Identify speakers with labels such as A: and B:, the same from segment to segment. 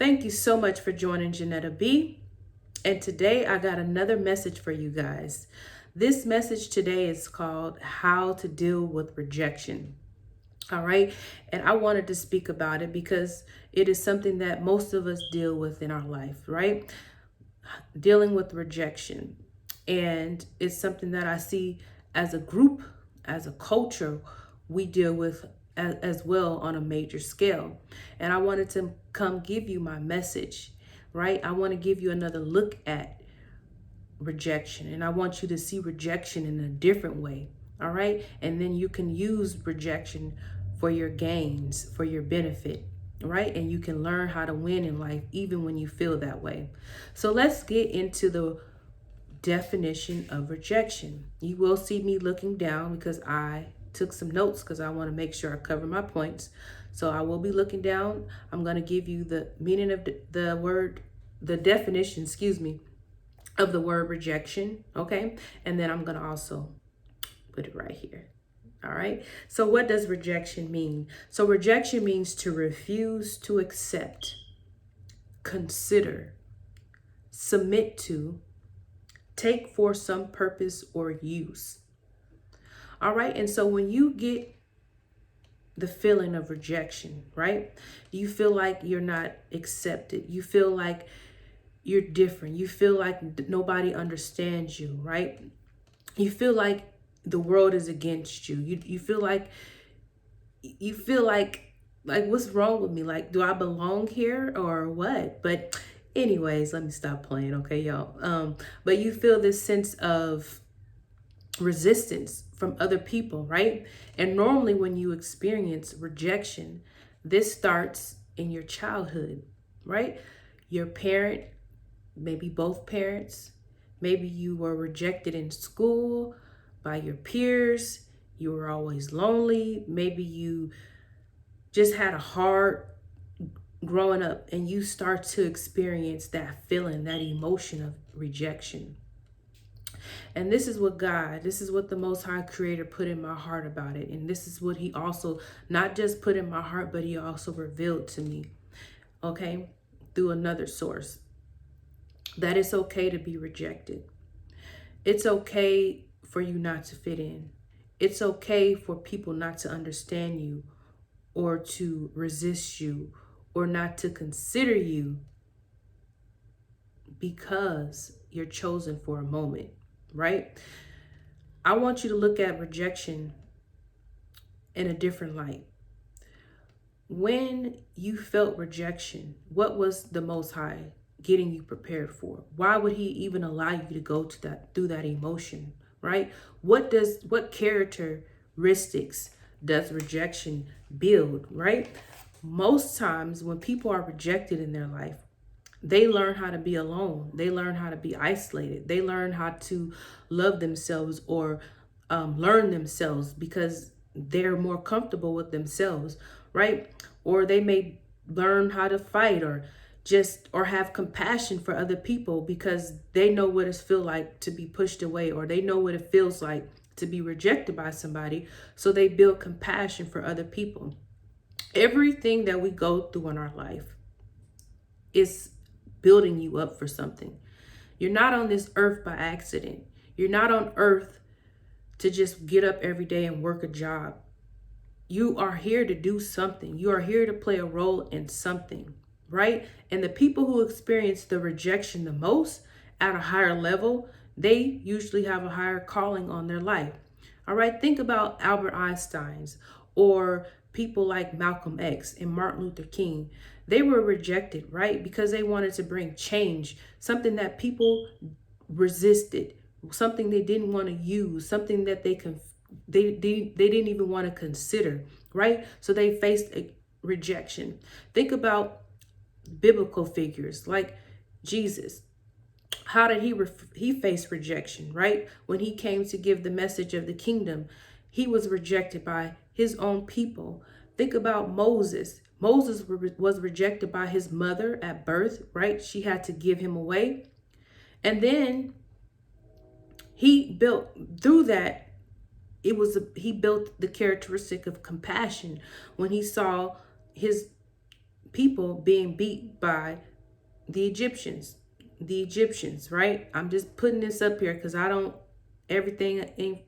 A: Thank you so much for joining Janetta B. And today I got another message for you guys. This message today is called How to Deal with Rejection. All right. And I wanted to speak about it because it is something that most of us deal with in our life, right? Dealing with rejection. And it's something that I see as a group, as a culture, we deal with as well on a major scale. And I wanted to come give you my message, right? I want to give you another look at rejection, and I want you to see rejection in a different way. All right. And then you can use rejection for your gains, for your benefit. Right. And you can learn how to win in life, even when you feel that way. So let's get into the definition of rejection. You will see me looking down because I took some notes because I want to make sure I cover my points. So I will be looking down. I'm going to give you the meaning of the word, the definition, of the word rejection. Okay. And then I'm going to also put it right here. All right. So what does rejection mean? So rejection means to refuse to accept, consider, submit to, take for some purpose or use. All right. And so when you get the feeling of rejection, right? You feel like you're not accepted. You feel like you're different. You feel like nobody understands you, right? You feel like the world is against you. You feel like what's wrong with me? Like, do I belong here or what? But anyways, let me stop playing, okay, y'all. But you feel this sense of resistance from other people, right? And normally when you experience rejection, this starts in your childhood, right? Your parent, maybe both parents, maybe you were rejected in school by your peers, you were always lonely, maybe you just had a hard growing up and you start to experience that feeling, that emotion of rejection. And this is what the Most High Creator put in my heart about it. And this is what He also not just put in my heart, but He also revealed to me, okay, through another source, that it's okay to be rejected. It's okay for you not to fit in. It's okay for people not to understand you or to resist you or not to consider you because you're chosen for a moment, right? I want you to look at rejection in a different light. When you felt rejection, what was the Most High getting you prepared for? Why would He even allow you to go to that through that emotion, right? What characteristics does rejection build, right? Most times when people are rejected in their life, they learn how to be alone. They learn how to be isolated. They learn how to love themselves or learn themselves because they're more comfortable with themselves, right? Or they may learn how to fight or have compassion for other people because they know what it feels like to be pushed away, or they know what it feels like to be rejected by somebody. So they build compassion for other people. Everything that we go through in our life is building you up for something. You're not on this earth by accident. You're not on earth to just get up every day and work a job. You are here to do something. You are here to play a role in something, right? And the people who experience the rejection the most at a higher level, they usually have a higher calling on their life. All right, think about Albert Einstein's or people like Malcolm X and Martin Luther King. They were rejected, right? Because they wanted to bring change, something that people resisted, something they didn't want to use, something that they didn't even want to consider, right? So they faced a rejection. Think about biblical figures like Jesus. How did he face rejection, right? When he came to give the message of the kingdom, he was rejected by his own people. Think about Moses. Moses was rejected by his mother at birth, right? She had to give him away. And then he built through that, he built the characteristic of compassion when he saw his people being beat by the Egyptians. The Egyptians, right? I'm just putting this up here because everything ain't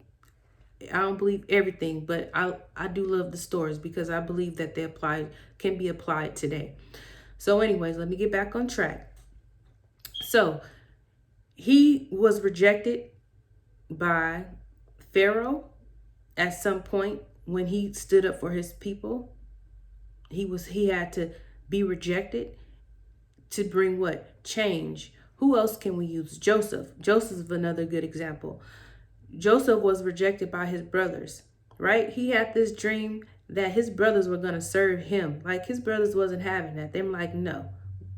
A: I don't believe everything, but I do love the stories because I believe that can be applied today. So anyways, let me get back on track. So he was rejected by Pharaoh at some point when he stood up for his people. He had to be rejected to bring what? Change. Who else can we use? Joseph. Joseph is another good example. Joseph was rejected by his brothers, right? He had this dream that his brothers were going to serve him. Like his brothers wasn't having that. They're like, no,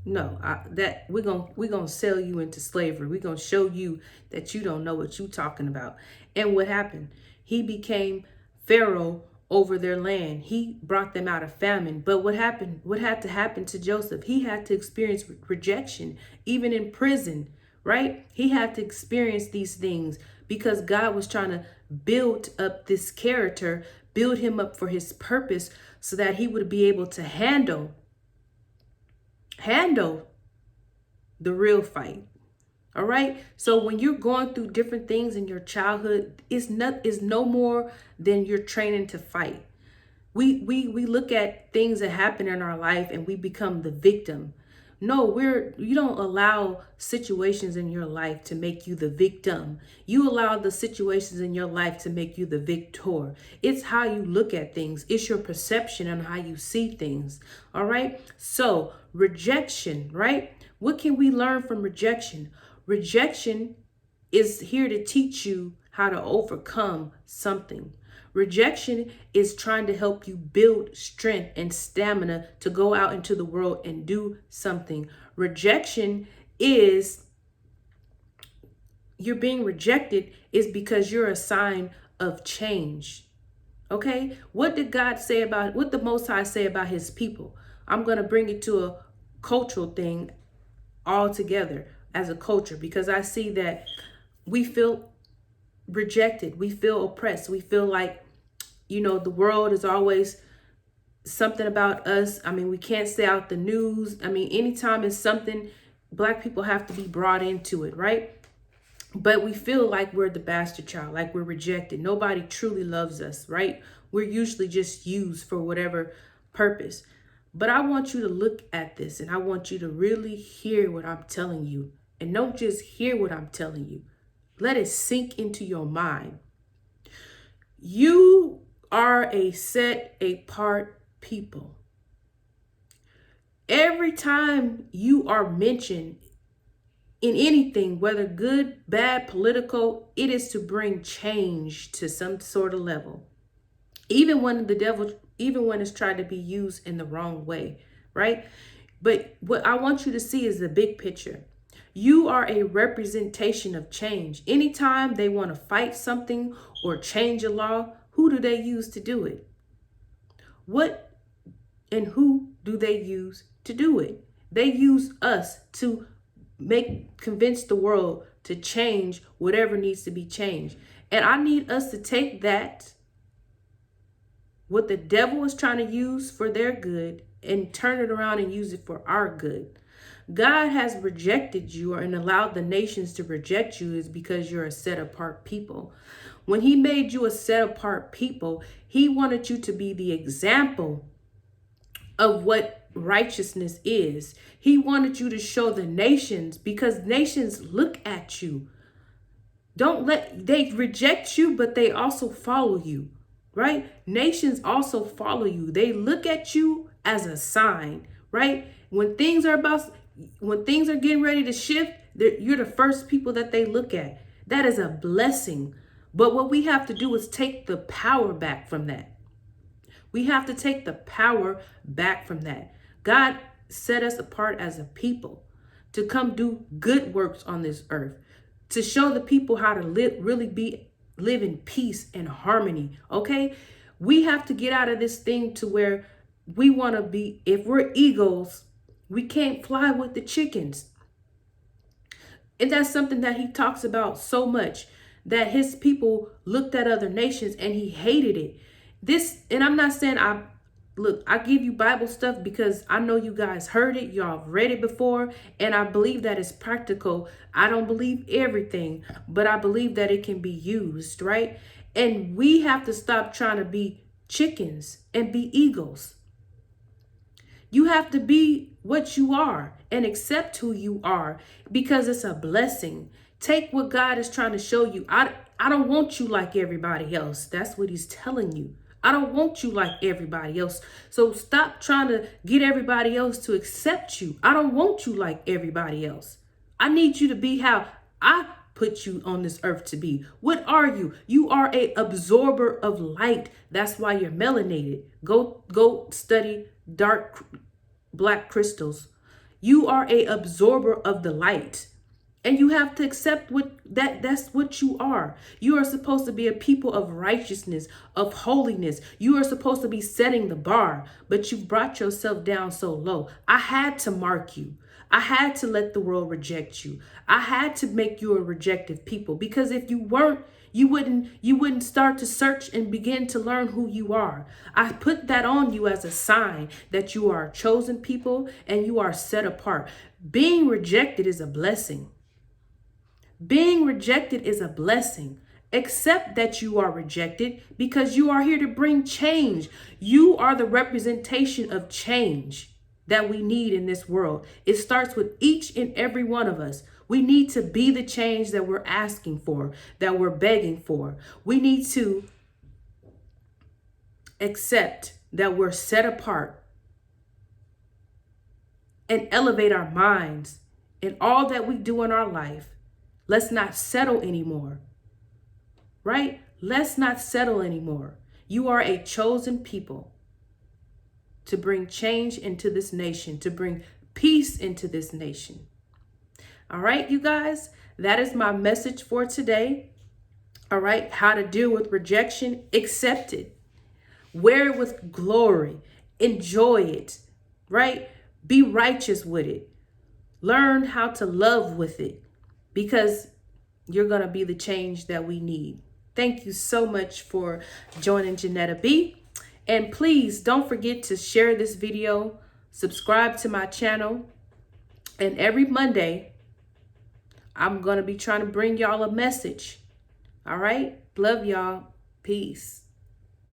A: that we're gonna sell you into slavery. We're gonna show you that you don't know what you talking about. And what happened? He became Pharaoh over their land. He brought them out of famine. But what happened? What had to happen to Joseph? He had to experience rejection, even in prison, right? He had to experience these things because God was trying to build up this character, build him up for his purpose so that he would be able to handle the real fight. All right. So when you're going through different things in your childhood, it's no more than you're training to fight. We look at things that happen in our life and we become the victim. No, you don't allow situations in your life to make you the victim. You allow the situations in your life to make you the victor. It's how you look at things. It's your perception on how you see things. All right. So rejection, right? What can we learn from rejection? Rejection is here to teach you how to overcome something. Rejection is trying to help you build strength and stamina to go out into the world and do something. Rejection is you're being rejected is because you're a sign of change. Okay? What did what the Most High say about his people? I'm going to bring it to a cultural thing altogether as a culture because I see that we feel rejected. We feel oppressed. We feel like, the world is always something about us. I mean, we can't stay out the news. I mean, anytime it's something, Black people have to be brought into it, right? But we feel like we're the bastard child, like we're rejected. Nobody truly loves us, right? We're usually just used for whatever purpose. But I want you to look at this and I want you to really hear what I'm telling you. And don't just hear what I'm telling you. Let it sink into your mind. You are a set apart people. Every time you are mentioned in anything, whether good, bad, political, it is to bring change to some sort of level. Even when it's tried to be used in the wrong way, right? But what I want you to see is the big picture. You are a representation of change. Anytime they want to fight something or change a law, who do they use to do it? What and who do they use to do it? They use us to convince the world to change whatever needs to be changed. And I need us to take that, what the devil is trying to use for their good, and turn it around and use it for our good. God has rejected you and allowed the nations to reject you is because you're a set apart people. When he made you a set apart people, he wanted you to be the example of what righteousness is. He wanted you to show the nations because nations look at you. They reject you, but they also follow you, right? Nations also follow you. They look at you as a sign, right? When things are getting ready to shift, you're the first people that they look at. That is a blessing. But what we have to do is take the power back from that. We have to take the power back from that. God set us apart as a people to come do good works on this earth, to show the people how to live in peace and harmony. Okay. We have to get out of this thing to where we want to be, if we're eagles, we can't fly with the chickens. And that's something that he talks about so much, that his people looked at other nations and he hated it. And I'm not saying Look, I give you Bible stuff because I know you guys heard it, y'all have read it before, and I believe that it's practical. I don't believe everything, but I believe that it can be used, right? And we have to stop trying to be chickens and be eagles. You have to be what you are and accept who you are because it's a blessing. Take what God is trying to show you. I don't want you like everybody else. That's what he's telling you. I don't want you like everybody else. So stop trying to get everybody else to accept you. I don't want you like everybody else. I need you to be how I put you on this earth to be. What are you? You are a absorber of light. That's why you're melanated. Go study dark black crystals. You are a absorber of the light. And you have to accept that's what you are. You are supposed to be a people of righteousness, of holiness. You are supposed to be setting the bar, but you've brought yourself down so low. I had to mark you. I had to let the world reject you. I had to make you a rejected people because if you weren't, you wouldn't start to search and begin to learn who you are. I put that on you as a sign that you are a chosen people and you are set apart. Being rejected is a blessing. Being rejected is a blessing. Accept that you are rejected because you are here to bring change. You are the representation of change that we need in this world. It starts with each and every one of us. We need to be the change that we're asking for, that we're begging for. We need to accept that we're set apart and elevate our minds in all that we do in our life. Let's not settle anymore, right? Let's not settle anymore. You are a chosen people to bring change into this nation, to bring peace into this nation. All right, you guys, that is my message for today. All right, how to deal with rejection. Accept it. Wear it with glory. Enjoy it, right? Be righteous with it. Learn how to love with it because you're going to be the change that we need. Thank you so much for joining Janetta B. And please don't forget to share this video, subscribe to my channel. And every Monday, I'm going to be trying to bring y'all a message. All right. Love y'all. Peace.